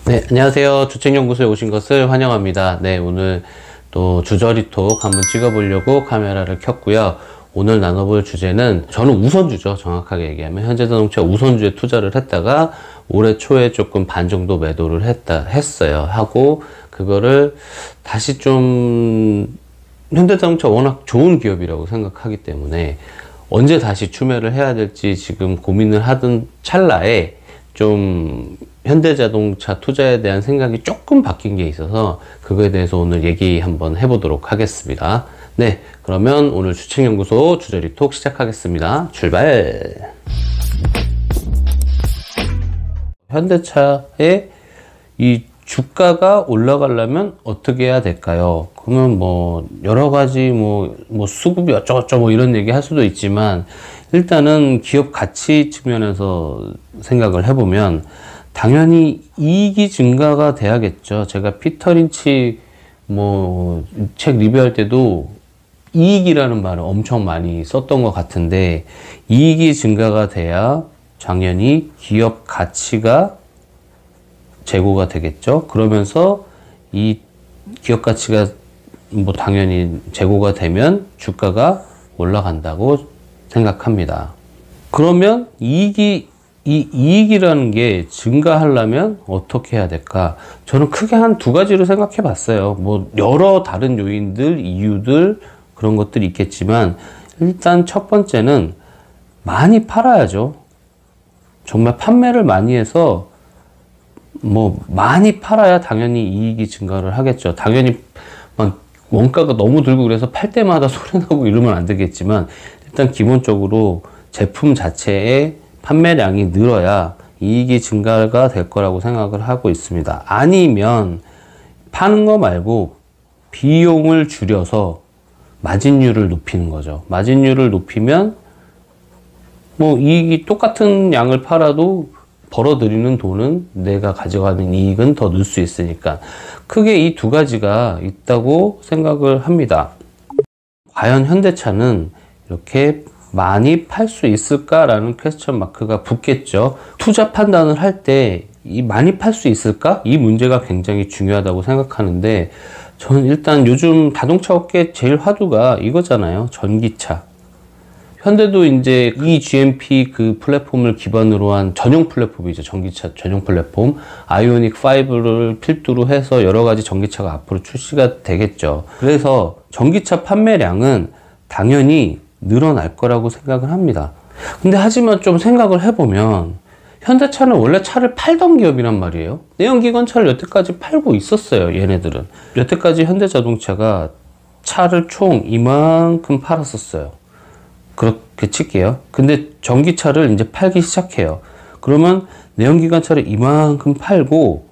네, 안녕하세요. 주책연구소에 오신 것을 환영합니다. 네, 오늘 또 주저리톡 한번 찍어보려고 카메라를 켰고요. 오늘 나눠볼 주제는, 저는 우선주죠. 정확하게 얘기하면 현대자동차 우선주에 투자를 했다가 올해 초에 조금 반 정도 매도를 했어요. 하고 그거를 다시 좀, 현대자동차 워낙 좋은 기업이라고 생각하기 때문에 언제 다시 추매를 해야 될지 지금 고민을 하던 찰나에 좀 현대자동차 투자에 대한 생각이 조금 바뀐 게 있어서 그거에 대해서 오늘 얘기 한번 해보도록 하겠습니다. 네, 그러면 오늘 주책연구소 주저리톡 시작하겠습니다. 출발! 현대차의 이 주가가 올라가려면 어떻게 해야 될까요? 그러면 뭐 여러 가지 뭐 수급이 어쩌고저쩌고 이런 얘기 할 수도 있지만, 일단은 기업 가치 측면에서 생각을 해보면 당연히 이익이 증가가 돼야겠죠. 제가 피터 린치 책 리뷰할 때도 이익이라는 말을 엄청 많이 썼던 것 같은데, 이익이 증가가 돼야 당연히 기업 가치가 제고가 되겠죠. 그러면서 이 기업 가치가 당연히 제고가 되면 주가가 올라간다고 생각합니다. 그러면 이익이라는 게 증가하려면 어떻게 해야 될까? 저는 크게 한 두 가지로 생각해 봤어요. 여러 다른 요인들, 이유들, 그런 것들이 있겠지만, 일단 첫 번째는 많이 팔아야죠. 정말 판매를 많이 해서 많이 팔아야 당연히 이익이 증가를 하겠죠. 당연히 막 원가가 너무 들고 그래서 팔 때마다 소리 나고 이러면 안 되겠지만, 일단 기본적으로 제품 자체의 판매량이 늘어야 이익이 증가가 될 거라고 생각을 하고 있습니다. 아니면 파는 거 말고 비용을 줄여서 마진율을 높이는 거죠. 마진율을 높이면 이익이 똑같은 양을 팔아도 벌어들이는 돈은, 내가 가져가는 이익은 더 늘 수 있으니까, 크게 이 두 가지가 있다고 생각을 합니다. 과연 현대차는 이렇게 많이 팔 수 있을까라는 퀘스천 마크가 붙겠죠. 투자 판단을 할 때 이 많이 팔 수 있을까? 이 문제가 굉장히 중요하다고 생각하는데, 저는 일단 요즘 자동차 업계 제일 화두가 이거잖아요. 전기차. 현대도 이제 eGMP 그 플랫폼을 기반으로 한 전용 플랫폼이죠. 전기차 전용 플랫폼. 아이오닉 5를 필두로 해서 여러 가지 전기차가 앞으로 출시가 되겠죠. 그래서 전기차 판매량은 당연히 늘어날 거라고 생각을 합니다. 근데 하지만 좀 생각을 해보면, 현대차는 원래 차를 팔던 기업이란 말이에요. 내연기관차를 여태까지 팔고 있었어요. 얘네들은. 여태까지 현대자동차가 차를 총 이만큼 팔았었어요. 그렇게 칠게요. 근데 전기차를 이제 팔기 시작해요. 그러면 내연기관차를 이만큼 팔고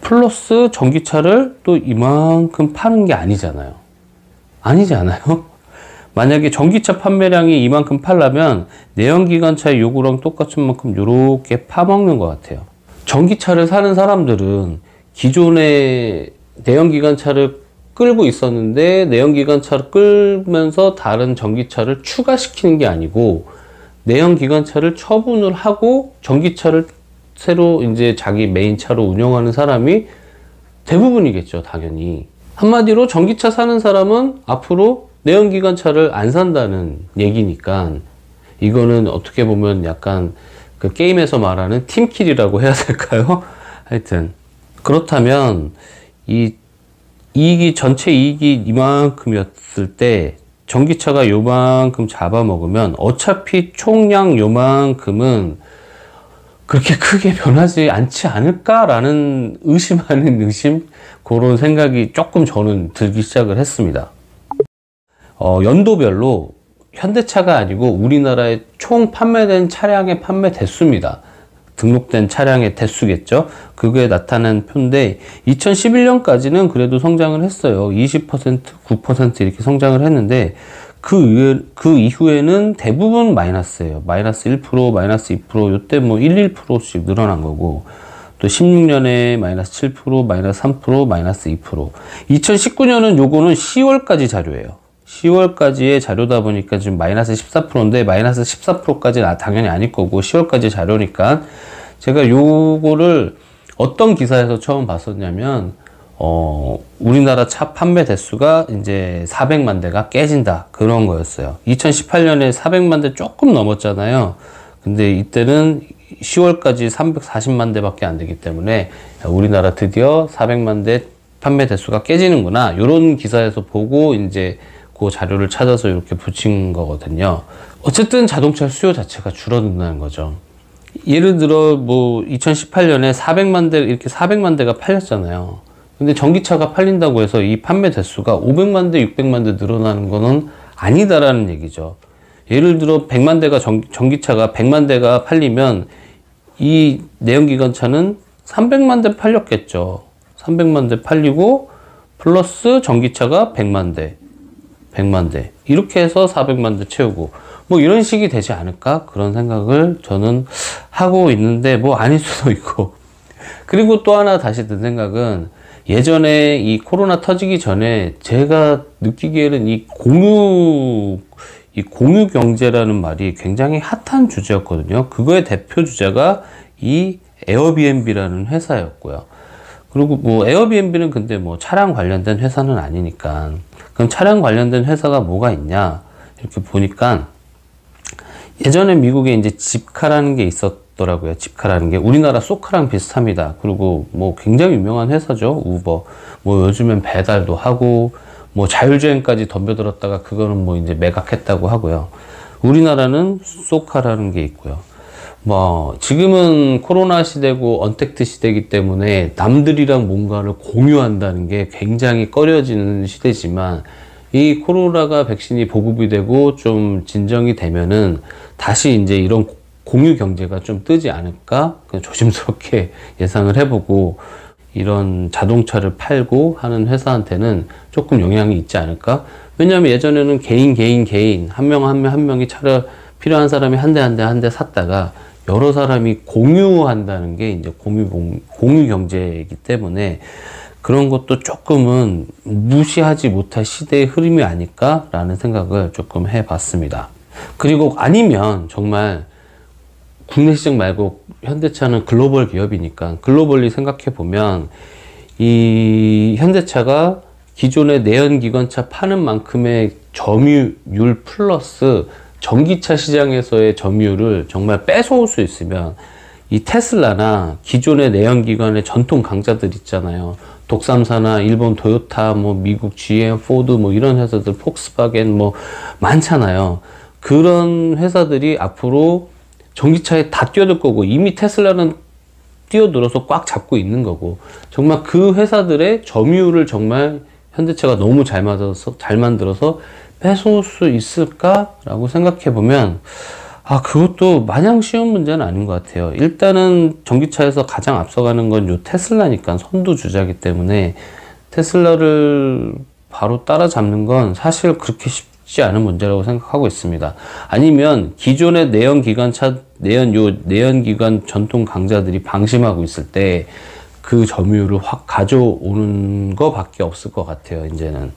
플러스 전기차를 또 이만큼 파는 게 아니잖아요. 아니지 않아요? 만약에 전기차 판매량이 이만큼 팔려면 내연기관차의 요구랑 똑같은 만큼 요렇게 파먹는 것 같아요. 전기차를 사는 사람들은 기존의 내연기관차를 끌고 있었는데, 내연기관차를 끌면서 다른 전기차를 추가시키는 게 아니고, 내연기관차를 처분을 하고 전기차를 새로 이제 자기 메인 차로 운영하는 사람이 대부분이겠죠, 당연히. 한마디로 전기차 사는 사람은 앞으로 내연기관차를 안 산다는 얘기니까, 이거는 어떻게 보면 약간 그 게임에서 말하는 팀킬이라고 해야 될까요? 하여튼 그렇다면 전체 이익이 이만큼이었을 때 전기차가 요만큼 잡아먹으면 어차피 총량 요만큼은 그렇게 크게 변하지 않지 않을까라는 그런 생각이 조금 저는 들기 시작을 했습니다. 연도별로 현대차가 아니고 우리나라의 총 판매된 차량의 판매 대수입니다. 등록된 차량의 대수겠죠. 그게 나타난 표인데, 2011년까지는 그래도 성장을 했어요. 20%, 9% 이렇게 성장을 했는데, 그 이후에는 대부분 마이너스예요. 마이너스 1%, 마이너스 2%, 요때 1, 1%씩 늘어난 거고, 또 16년에 마이너스 7%, 마이너스 3%, 마이너스 2%. 2019년은 요거는 10월까지 자료예요. 10월까지의 자료다 보니까 지금 마이너스 14%인데 마이너스 14%까지는 당연히 아닐 거고 10월까지 자료니까 제가 요거를 어떤 기사에서 처음 봤었냐면 우리나라 차 판매 대수가 이제 400만 대가 깨진다 그런 거였어요. 2018년에 400만 대 조금 넘었잖아요. 근데 이때는 10월까지 340만 대밖에 안 되기 때문에 우리나라 드디어 400만 대 판매 대수가 깨지는구나 이런 기사에서 보고 이제 그 자료를 찾아서 이렇게 붙인 거거든요. 어쨌든 자동차 수요 자체가 줄어든다는 거죠. 예를 들어 뭐 2018년에 400만 대 이렇게 400만 대가 팔렸잖아요. 근데 전기차가 팔린다고 해서 이 판매 대수가 500만 대, 600만 대 늘어나는 거는 아니다라는 얘기죠. 예를 들어 100만 대가 전기차가 100만 대가 팔리면 이 내연기관차는 300만 대 팔렸겠죠. 300만 대 팔리고 플러스 전기차가 100만 대. 100만 대 이렇게 해서 400만 대 채우고 뭐 이런 식이 되지 않을까 그런 생각을 저는 하고 있는데 뭐 아닐 수도 있고 그리고 또 하나 다시 든 생각은 예전에 이 코로나 터지기 전에 제가 느끼기에는 이 공유 경제라는 말이 굉장히 핫한 주제였거든요. 그거의 대표 주자가 이 에어비앤비라는 회사였고요. 그리고 뭐 에어비앤비는 근데 뭐 차량 관련된 회사는 아니니까 그럼 차량 관련된 회사가 뭐가 있냐 이렇게 보니까 예전에 미국에 이제 집카라는 게 있었더라고요. 집카라는 게 우리나라 쏘카랑 비슷합니다. 그리고 뭐 굉장히 유명한 회사죠. 우버 뭐 요즘엔 배달도 하고 뭐 자율주행까지 덤벼들었다가 그거는 뭐 이제 매각했다고 하고요. 우리나라는 쏘카라는 게 있고요. 뭐 지금은 코로나 시대고 언택트 시대이기 때문에 남들이랑 뭔가를 공유한다는 게 굉장히 꺼려지는 시대지만 이 코로나가 백신이 보급이 되고 좀 진정이 되면은 다시 이제 이런 공유 경제가 좀 뜨지 않을까 조심스럽게 예상을 해보고 이런 자동차를 팔고 하는 회사한테는 조금 영향이 있지 않을까. 왜냐하면 예전에는 개인 한 명이 차를 필요한 사람이 한 대 샀다가 여러 사람이 공유한다는 게 이제 공유 경제이기 때문에 그런 것도 조금은 무시하지 못할 시대의 흐름이 아닐까라는 생각을 조금 해봤습니다. 그리고 아니면 정말 국내 시장 말고 현대차는 글로벌 기업이니까 글로벌리 생각해 보면 이 현대차가 기존의 내연기관차 파는 만큼의 점유율 플러스 전기차 시장에서의 점유율을 정말 뺏어올 수 있으면 이 테슬라나 기존의 내연기관의 전통 강자들 있잖아요. 독삼사나 일본 토요타, 뭐 미국 GM, 포드 뭐 이런 회사들, 폭스바겐 뭐 많잖아요. 그런 회사들이 앞으로 전기차에 다 뛰어들 거고 이미 테슬라는 뛰어들어서 꽉 잡고 있는 거고 정말 그 회사들의 점유율을 정말 현대차가 너무 잘 만들어서 뺏어올 수 있을까라고 생각해 보면 그것도 마냥 쉬운 문제는 아닌 것 같아요. 일단은 전기차에서 가장 앞서가는 건 요 테슬라니까 선두주자이기 때문에 테슬라를 바로 따라잡는 건 사실 그렇게 쉽지 않은 문제라고 생각하고 있습니다. 아니면 기존의 내연기관 전통 강자들이 방심하고 있을 때 그 점유율을 확 가져오는 거밖에 없을 것 같아요, 이제는.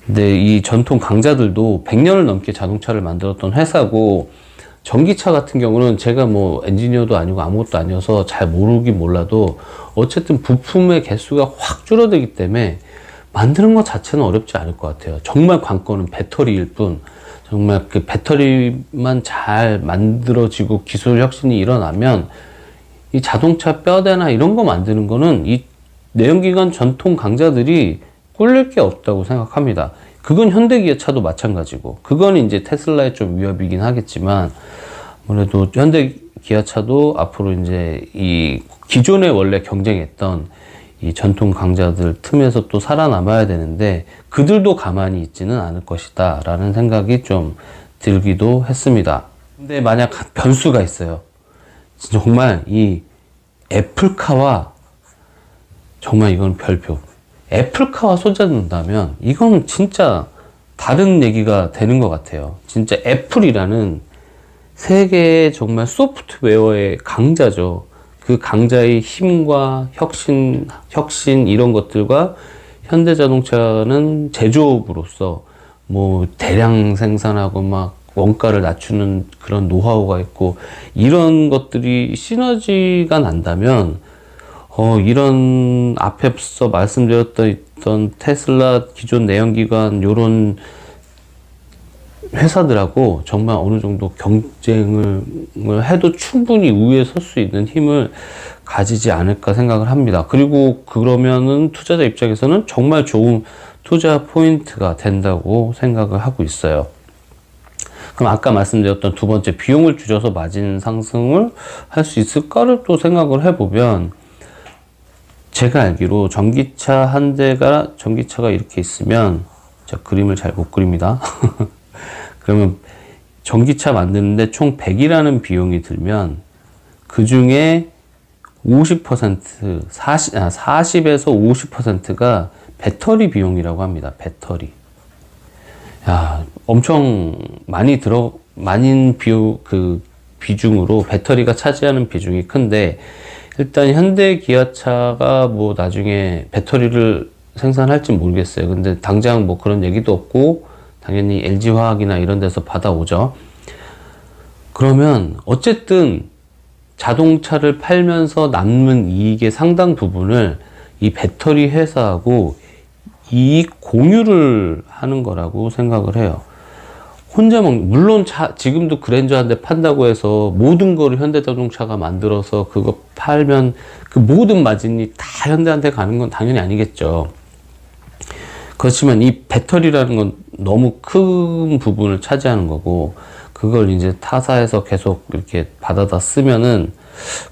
근데 이 전통 강자들도 100년을 넘게 자동차를 만들었던 회사고 전기차 같은 경우는 제가 뭐 엔지니어도 아니고 아무것도 아니어서 잘 모르긴 몰라도 어쨌든 부품의 개수가 확 줄어들기 때문에 만드는 것 자체는 어렵지 않을 것 같아요. 정말 관건은 배터리일 뿐 정말 그 배터리만 잘 만들어지고 기술 혁신이 일어나면 이 자동차 뼈대나 이런 거 만드는 거는 이 내연기관 전통 강자들이 꿀릴 게 없다고 생각합니다. 그건 현대기아차도 마찬가지고 그건 이제 테슬라의 좀 위협이긴 하겠지만 아무래도 현대기아차도 앞으로 이제 이 기존에 원래 경쟁했던 이 전통 강자들 틈에서 또 살아남아야 되는데 그들도 가만히 있지는 않을 것이다 라는 생각이 좀 들기도 했습니다. 근데 만약 변수가 있어요. 정말 이 애플카와 정말 이건 별표. 애플카와 손잡는다면 이건 진짜 다른 얘기가 되는 것 같아요. 진짜 애플이라는 세계의 정말 소프트웨어의 강자죠. 그 강자의 힘과 혁신 이런 것들과 현대자동차는 제조업으로서 뭐 대량 생산하고 막 원가를 낮추는 그런 노하우가 있고, 이런 것들이 시너지가 난다면 이런 앞에서 말씀드렸던 테슬라, 기존 내연기관 요런 회사들하고 정말 어느 정도 경쟁을 해도 충분히 우위에 설 수 있는 힘을 가지지 않을까 생각을 합니다. 그리고 그러면은 투자자 입장에서는 정말 좋은 투자 포인트가 된다고 생각을 하고 있어요. 그럼 아까 말씀드렸던 두 번째, 비용을 줄여서 마진 상승을 할 수 있을까를 또 생각을 해보면, 제가 알기로 전기차가 이렇게 있으면, 제가 그림을 잘 못 그립니다. 그러면 전기차 만드는데 총 100이라는 비용이 들면 그 중에 40에서 50%가 배터리 비용이라고 합니다. 배터리. 야, 엄청 많은 비중으로 배터리가 차지하는 비중이 큰데, 일단 현대 기아차가 뭐 나중에 배터리를 생산할지 모르겠어요. 근데 당장 뭐 그런 얘기도 없고, 당연히 LG화학이나 이런 데서 받아오죠. 그러면 어쨌든 자동차를 팔면서 남는 이익의 상당 부분을 이 배터리 회사하고 이익 공유를 하는 거라고 생각을 해요. 물론 지금도 그랜저 한 대 판다고 해서 모든 거를 현대자동차가 만들어서 그거 팔면 그 모든 마진이 다 현대한테 가는 건 당연히 아니겠죠. 그렇지만 이 배터리라는 건 너무 큰 부분을 차지하는 거고, 그걸 이제 타사에서 계속 이렇게 받아다 쓰면은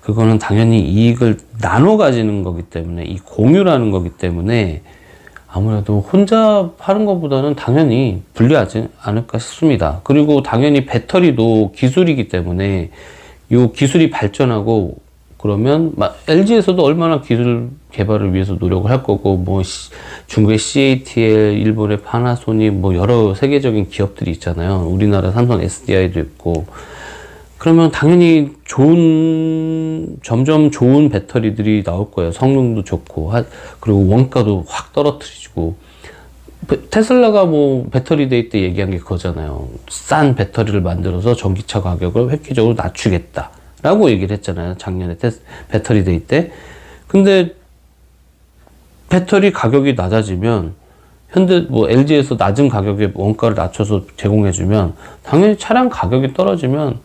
그거는 당연히 이익을 나눠 가지는 거기 때문에, 이 공유라는 거기 때문에 아무래도 혼자 파는 것보다는 당연히 불리하지 않을까 싶습니다. 그리고 당연히 배터리도 기술이기 때문에 이 기술이 발전하고 그러면 LG에서도 얼마나 기술 개발을 위해서 노력을 할 거고, 뭐 중국의 CATL, 일본의 파나소닉, 뭐 여러 세계적인 기업들이 있잖아요. 우리나라 삼성 SDI도 있고. 그러면 당연히 점점 좋은 배터리들이 나올 거예요. 성능도 좋고, 그리고 원가도 확 떨어뜨리고. 테슬라가 뭐 배터리 데이 때 얘기한 게 그거잖아요. 싼 배터리를 만들어서 전기차 가격을 획기적으로 낮추겠다 라고 얘기를 했잖아요. 작년에 배터리 데이 때. 근데 배터리 가격이 낮아지면 LG에서 낮은 가격에 원가를 낮춰서 제공해주면 당연히 차량 가격이 떨어지면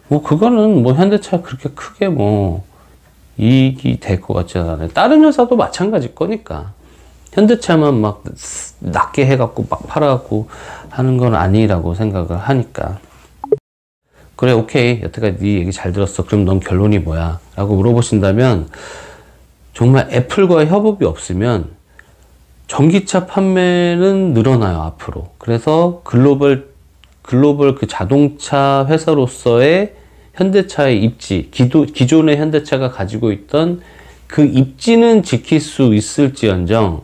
뭐 그거는 뭐 현대차 그렇게 크게 뭐 이익이 될 것 같지 않아요. 다른 회사도 마찬가지일 거니까. 현대차만 막 낮게 해갖고 막 팔아갖고 하는 건 아니라고 생각을 하니까. 그래, 오케이. 여태까지 네 얘기 잘 들었어. 그럼 넌 결론이 뭐야? 라고 물어보신다면, 정말 애플과의 협업이 없으면 전기차 판매는 늘어나요, 앞으로. 그래서 글로벌 그 자동차 회사로서의 현대차의 입지, 기존의 현대차가 가지고 있던 그 입지는 지킬 수 있을지언정,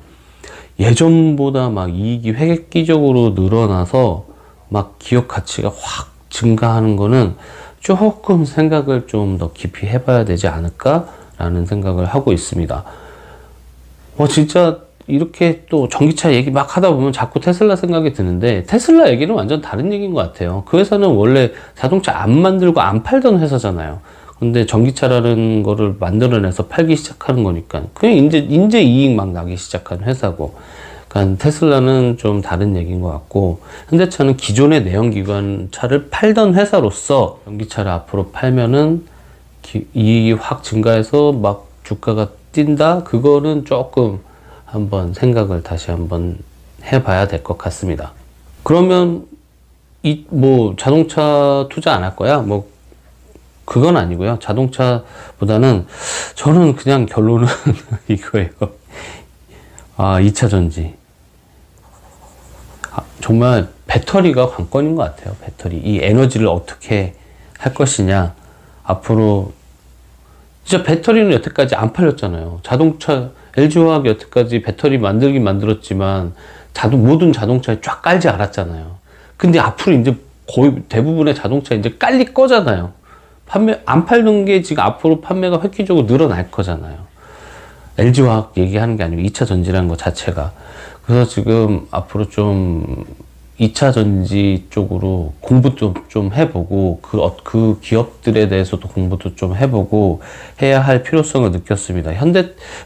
예전보다 막 이익이 획기적으로 늘어나서 막 기업 가치가 확 증가하는 거는 조금 생각을 좀 더 깊이 해봐야 되지 않을까라는 생각을 하고 있습니다. 진짜 이렇게 또 전기차 얘기 막 하다 보면 자꾸 테슬라 생각이 드는데, 테슬라 얘기는 완전 다른 얘기인 것 같아요. 그 회사는 원래 자동차 안 만들고 안 팔던 회사잖아요. 근데 전기차라는 거를 만들어내서 팔기 시작하는 거니까 그냥 이제 이익 막 나기 시작한 회사고, 그러니까 테슬라는 좀 다른 얘기인 것 같고, 현대차는 기존의 내연기관 차를 팔던 회사로서 전기차를 앞으로 팔면은 이익이 확 증가해서 막 주가가 뛴다? 그거는 조금 한번 생각을 다시 한번 해봐야 될 것 같습니다. 그러면 뭐 자동차 투자 안 할 거야? 뭐 그건 아니고요. 자동차보다는 저는 그냥 결론은 이거예요. 2차 전지. 정말 배터리가 관건인 것 같아요. 배터리. 이 에너지를 어떻게 할 것이냐. 앞으로 진짜 배터리는 여태까지 안 팔렸잖아요. LG화학이 여태까지 배터리 만들긴 만들었지만 모든 자동차에 쫙 깔지 않았잖아요. 근데 앞으로 이제 거의 대부분의 자동차 이제 깔릴 거잖아요. 안 팔던 게 지금 앞으로 판매가 획기적으로 늘어날 거잖아요. LG화학 얘기하는 게 아니고 2차 전지라는 것 자체가. 그래서 지금 앞으로 좀 2차 전지 쪽으로 공부도 좀 해보고 그 기업들에 대해서도 공부도 좀 해보고 해야 할 필요성을 느꼈습니다.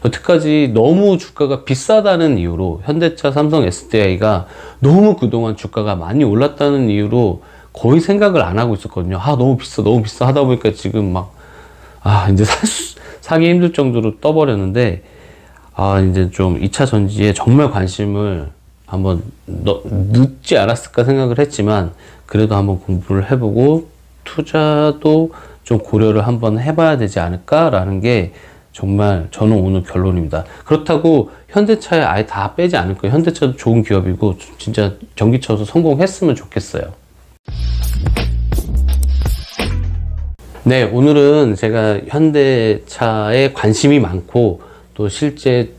여태까지 너무 주가가 비싸다는 이유로 현대차, 삼성, SDI가 너무 그동안 주가가 많이 올랐다는 이유로 거의 생각을 안 하고 있었거든요. 너무 비싸 하다 보니까 지금 막 이제 사기 힘들 정도로 떠버렸는데, 이제 좀 2차 전지에 정말 관심을 한번 늦지 않았을까 생각을 했지만, 그래도 한번 공부를 해보고 투자도 좀 고려를 한번 해봐야 되지 않을까라는 게 정말 저는 오늘 결론입니다. 그렇다고 현대차에 아예 다 빼지 않을 거예요. 현대차도 좋은 기업이고 진짜 전기차도 성공했으면 좋겠어요. 네, 오늘은 제가 현대차에 관심이 많고 또 실제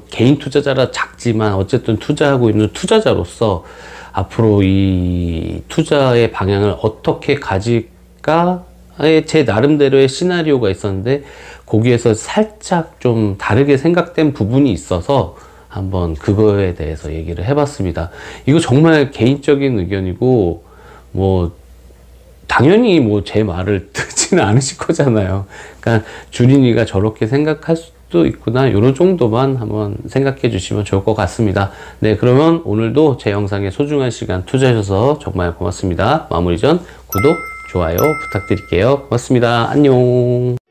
개인 투자자라 작지만 어쨌든 투자하고 있는 투자자로서 앞으로 이 투자의 방향을 어떻게 가질까에 제 나름대로의 시나리오가 있었는데, 거기에서 살짝 좀 다르게 생각된 부분이 있어서 한번 그거에 대해서 얘기를 해봤습니다. 이거 정말 개인적인 의견이고, 당연히 제 말을 듣지는 않으실 거잖아요. 그러니까 준인이가 저렇게 생각할 수도 있구나, 요런 정도만 한번 생각해 주시면 좋을 것 같습니다. 네, 그러면 오늘도 제 영상에 소중한 시간 투자해 주셔서 정말 고맙습니다. 마무리 전 구독, 좋아요 부탁드릴게요. 고맙습니다. 안녕.